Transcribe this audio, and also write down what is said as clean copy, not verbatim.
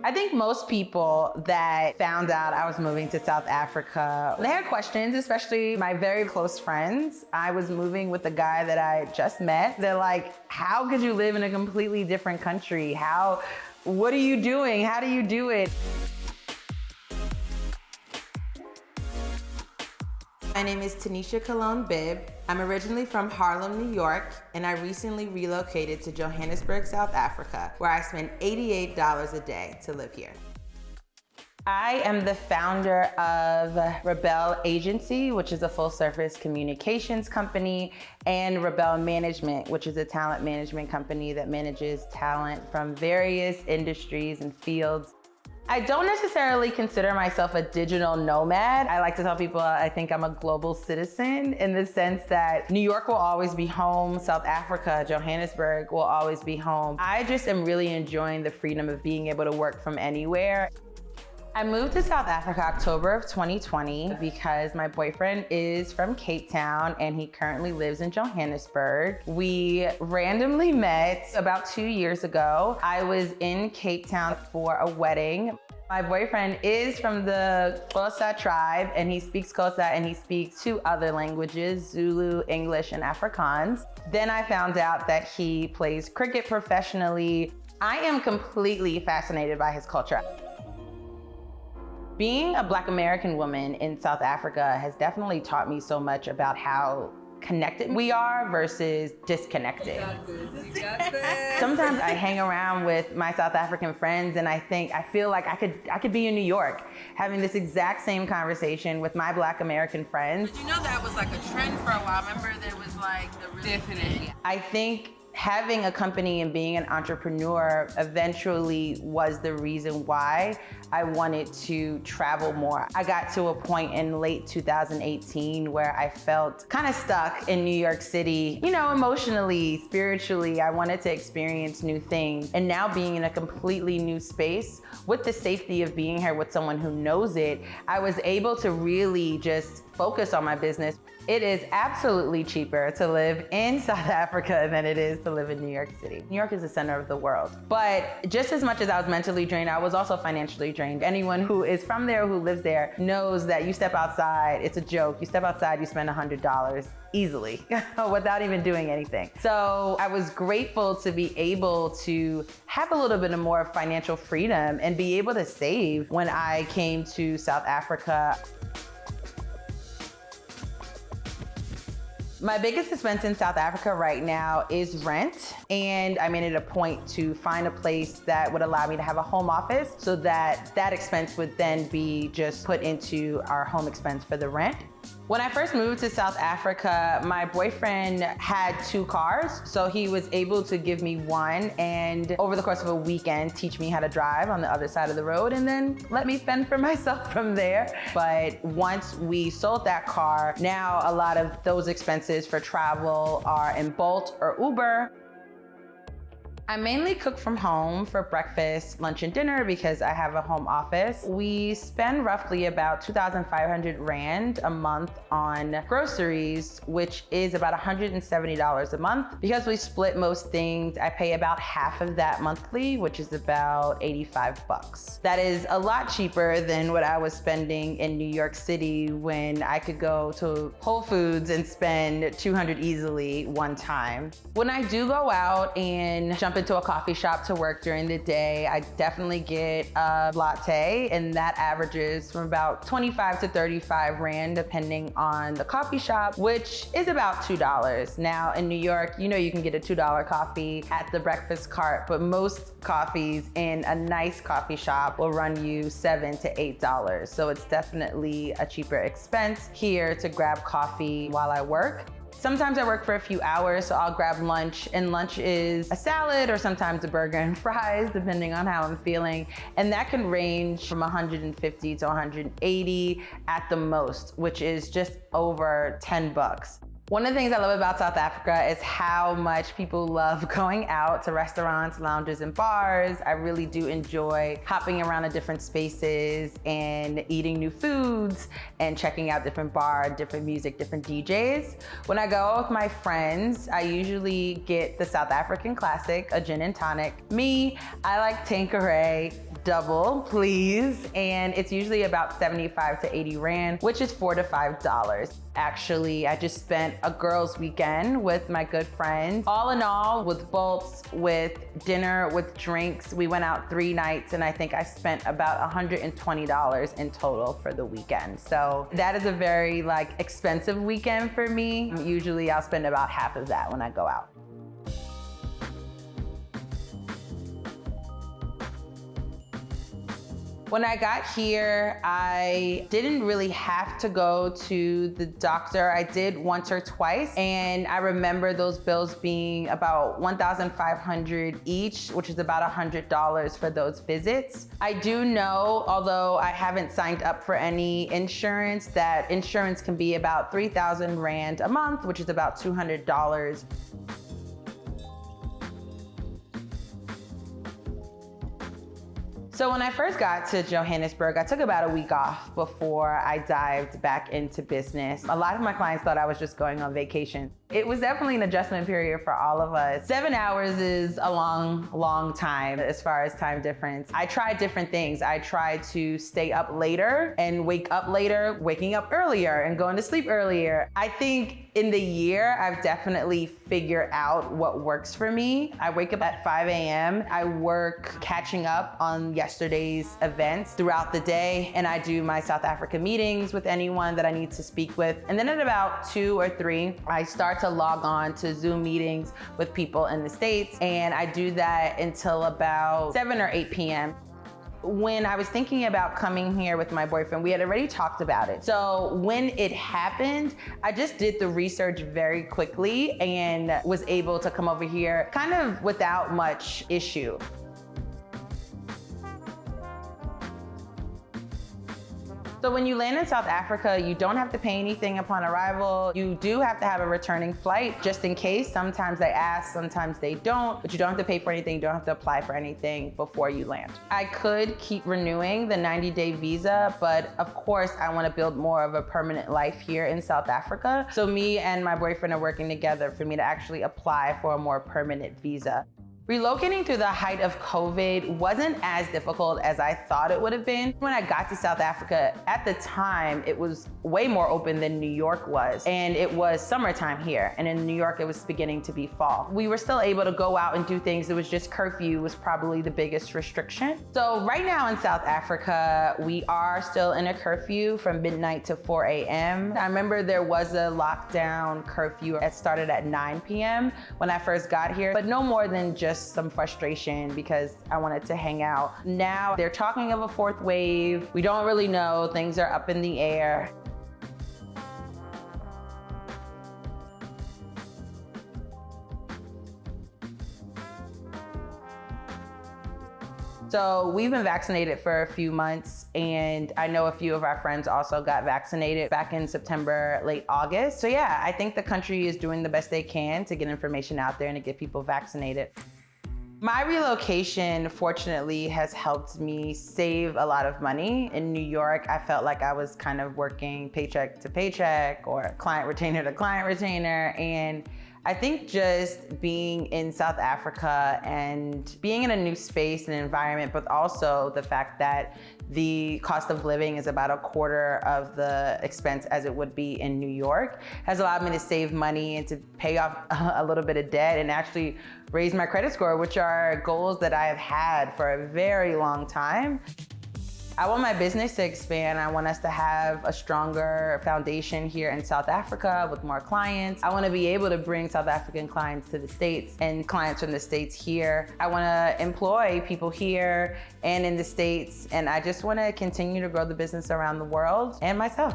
I think most people that found out I was moving to South Africa, they had questions, especially my very close friends. I was moving with a guy that I just met. They're like, how could you live in a completely different country? What are you doing? How do you do it? My name is Tanisha Colon-Bibb. I'm originally from Harlem, New York, and I recently relocated to Johannesburg, South Africa, where I spend $88 a day to live here. I am the founder of Rebel Agency, which is a full-service communications company, and Rebel Management, which is a talent management company that manages talent from various industries and fields. I don't necessarily consider myself a digital nomad. I like to tell people I think I'm a global citizen in the sense that New York will always be home, South Africa, Johannesburg will always be home. I just am really enjoying the freedom of being able to work from anywhere. I moved to South Africa October of 2020 because my boyfriend is from Cape Town and he currently lives in Johannesburg. We randomly met about 2 years ago. I was in Cape Town for a wedding. My boyfriend is from the Xhosa tribe and he speaks Xhosa and he speaks 2 other languages, Zulu, English, and Afrikaans. Then I found out that he plays cricket professionally. I am completely fascinated by his culture. Being a Black American woman in South Africa has definitely taught me so much about how connected we are versus disconnected. You got this. Sometimes I hang around with my South African friends and I feel like I could be in New York having this exact same conversation with my Black American friends. But you know that was like a trend for a while. Remember there was like the Definitely. I think having a company and being an entrepreneur eventually was the reason why I wanted to travel more. I got to a point in late 2018 where I felt kind of stuck in New York City, emotionally, spiritually. I wanted to experience new things. And now being in a completely new space with the safety of being here with someone who knows it, I was able to really just focus on my business. It is absolutely cheaper to live in South Africa than it is to live in New York City. New York is the center of the world. But just as much as I was mentally drained, I was also financially drained. Anyone who is from there, who lives there, knows that you step outside, it's a joke. You step outside, you spend $100 easily without even doing anything. So I was grateful to be able to have a little bit of more financial freedom and be able to save when I came to South Africa. My biggest expense in South Africa right now is rent, and I made it a point to find a place that would allow me to have a home office so that that expense would then be just put into our home expense for the rent. When I first moved to South Africa, my boyfriend had 2 cars, so he was able to give me one and over the course of a weekend teach me how to drive on the other side of the road and then let me fend for myself from there. But once we sold that car, now a lot of those expenses for travel are in Bolt or Uber. I mainly cook from home for breakfast, lunch, and dinner because I have a home office. We spend roughly about 2,500 Rand a month on groceries, which is about $170 a month. Because we split most things, I pay about half of that monthly, which is about 85 bucks. That is a lot cheaper than what I was spending in New York City when I could go to Whole Foods and spend 200 easily one time. When I do go out and jump into a coffee shop to work during the day, I definitely get a latte, and that averages from about 25 to 35 Rand depending on the coffee shop, which is about $2. Now in New York, you can get a $2 coffee at the breakfast cart, but most coffees in a nice coffee shop will run you $7 to $8. So it's definitely a cheaper expense here to grab coffee while I work. Sometimes I work for a few hours, so I'll grab lunch, and lunch is a salad or sometimes a burger and fries, depending on how I'm feeling. And that can range from 150 to 180 at the most, which is just over 10 bucks. One of the things I love about South Africa is how much people love going out to restaurants, lounges, and bars. I really do enjoy hopping around to different spaces and eating new foods and checking out different bars, different music, different DJs. When I go with my friends, I usually get the South African classic, a gin and tonic. Me, I like Tanqueray, double, please. And it's usually about 75 to 80 Rand, which is $4 to $5. Actually, I just spent a girls' weekend with my good friends. All in all, with bolts, with dinner, with drinks, we went out 3 nights, and I think I spent about $120 in total for the weekend. So that is a very expensive weekend for me. Usually I'll spend about half of that when I go out. When I got here, I didn't really have to go to the doctor. I did once or twice, and I remember those bills being about $1,500 each, which is about $100 for those visits. I do know, although I haven't signed up for any insurance, that insurance can be about 3,000 Rand a month, which is about $200. So when I first got to Johannesburg, I took about a week off before I dived back into business. A lot of my clients thought I was just going on vacation. It was definitely an adjustment period for all of us. 7 hours is a long, long time as far as time difference. I tried different things. I tried to stay up later and wake up later, waking up earlier and going to sleep earlier. I think in the year, I've definitely figured out what works for me. I wake up at 5 a.m. I work catching up on yesterday's events throughout the day, and I do my South Africa meetings with anyone that I need to speak with. And then at about 2 or 3, I start to log on to Zoom meetings with people in the States, and I do that until about 7 or 8 p.m. When I was thinking about coming here with my boyfriend, we had already talked about it. So when it happened, I just did the research very quickly and was able to come over here kind of without much issue. So when you land in South Africa, you don't have to pay anything upon arrival. You do have to have a returning flight just in case. Sometimes they ask, sometimes they don't, but you don't have to pay for anything. You don't have to apply for anything before you land. I could keep renewing the 90-day visa, but of course I want to build more of a permanent life here in South Africa. So me and my boyfriend are working together for me to actually apply for a more permanent visa. Relocating through the height of COVID wasn't as difficult as I thought it would have been. When I got to South Africa, at the time, it was way more open than New York was. And it was summertime here. And in New York, it was beginning to be fall. We were still able to go out and do things. It was just curfew was probably the biggest restriction. So right now in South Africa, we are still in a curfew from midnight to 4 a.m. I remember there was a lockdown curfew. It started at 9 p.m. when I first got here, but no more than just some frustration because I wanted to hang out. Now they're talking of a 4th wave. We don't really know. Things are up in the air. So we've been vaccinated for a few months, and I know a few of our friends also got vaccinated back in September, late August. So yeah, I think the country is doing the best they can to get information out there and to get people vaccinated. My relocation, fortunately, has helped me save a lot of money. In New York, I felt like I was kind of working paycheck to paycheck or client retainer to client retainer. And I think just being in South Africa and being in a new space and environment, but also the fact that the cost of living is about a quarter of the expense as it would be in New York, has allowed me to save money and to pay off a little bit of debt and actually raise my credit score, which are goals that I have had for a very long time. I want my business to expand. I want us to have a stronger foundation here in South Africa with more clients. I want to be able to bring South African clients to the States and clients from the States here. I want to employ people here and in the States. And I just want to continue to grow the business around the world and myself.